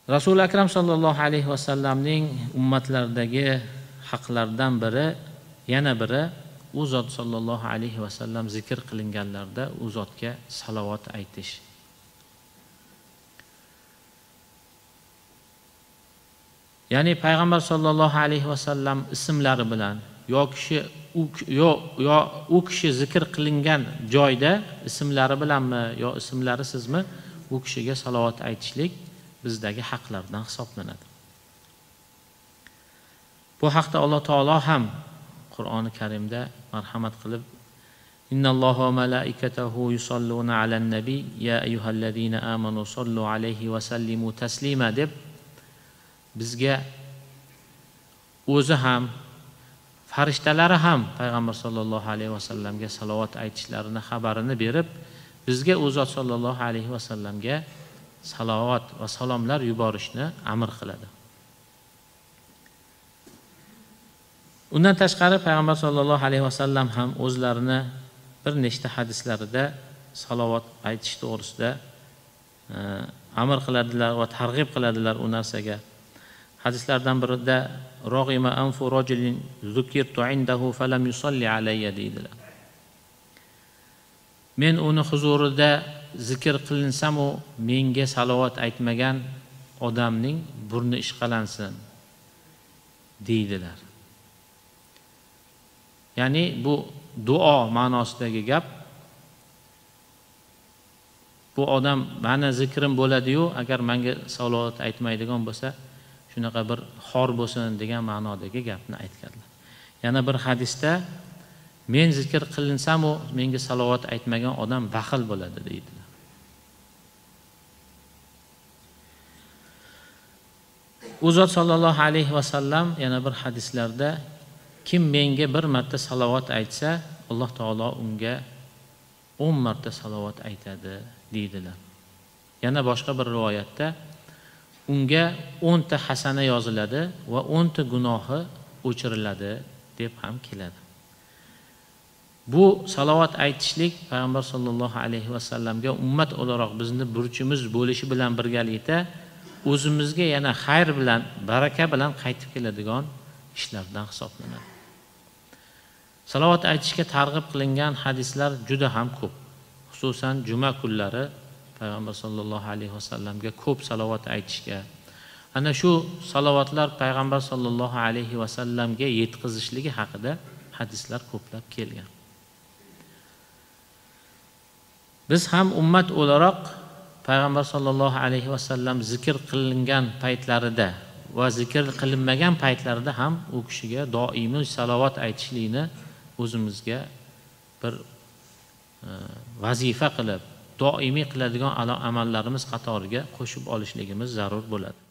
Rasul akram sallallohu alayhi vasallamning ummatlaridagi haqlardan biri, yana biri u zot sallallohu alayhi vasallam zikr qilinganlarda u zotga salovat aytish. Ya'ni payg'ambar sallallohu alayhi vasallam ismlari bilan u kishi zikr qilingan joyda ismlari bilanmi yo ismlarisizmi u kishiga salovat aytishlik bizdagi haqlardan hisoblanadi. Bu haqda Alloh taolo ham Qur'oni Karimda marhamat qilib Innalloha va malaikatahu yusalluna alan nabiy ya ayyuhallazina amanu sallu alayhi va sallimu taslima deb bizga o'zi ham farishtalari ham payg'ambar sollallohu alayhi vasallamga salovat aytishlarini xabarini berib, bizga u zot sollallohu alayhi vasallamga salovat va salomlar yuborishni amr qiladi. Undan tashqari payg'ambar sollallohu alayhi vasallam ham o'zlarini bir nechta hadislarida salovat aytish to'g'risida amr qiladilar va targ'ib qiladilar u narsaga. Hadislardan birida rog'ima anfu rajulin zukirtu indahu falam yusalli alayya deydilar. Men uni huzurida zikr qilinsam u menga salovat aytmagan odamning burni ishqalansin deydilar. Ya'ni bu duo ma'nosidagi gap. Bu odam meni zikrim bo'ladi-yu, agar menga salovat aytmaydigan bo'lsa, shunaqa bir xor bo'lsin degan ma'nodagi gapni aytganlar. Yana bir hadisda men zikr qilinsam u menga salovat aytmagan odam baxil bo'ladi deydilar. U zot sallallohu alayhi vasallam yana bir hadislarda kim menga bir marta salovat aytsa, Alloh taolo unga 10 marta salovat aytadi deydilar. Yana boshqa bir rivoyatda unga 10 ta hasana yoziladi va 10 ta gunohi o'chiriladi deb ham keladi. Bu salovat aytishlik payg'ambar sollallohu alayhi vasallamga ummat o'laroq bizni burchimiz bo'lishi bilan birgalikda o'zimizga yana xayr bilan, baraka bilan qaytib keladigan ishlardan hisoblanadi. Salovat aytishga targ'ib qilingan hadislar juda ham ko'p. Xususan juma kunlari payg'ambar sollallohu alayhi vasallamga ko'p salovat aytishga, ana shu salovatlar payg'ambar sollallohu alayhi vasallamga yetkazishligi haqida hadislar ko'plab kelgan. Biz ham ummat o'laroq payg'ambar sollallohu alayhi vasallam zikr qilingan paytlarida va zikr qilinmagan paytlarida ham u kishiga doimiy salovat aytishlikni o'zimizga bir vazifa qilib, doimiy qiladigan amallarimiz qatoriga qo'shib olishligimiz zarur bo'ladi.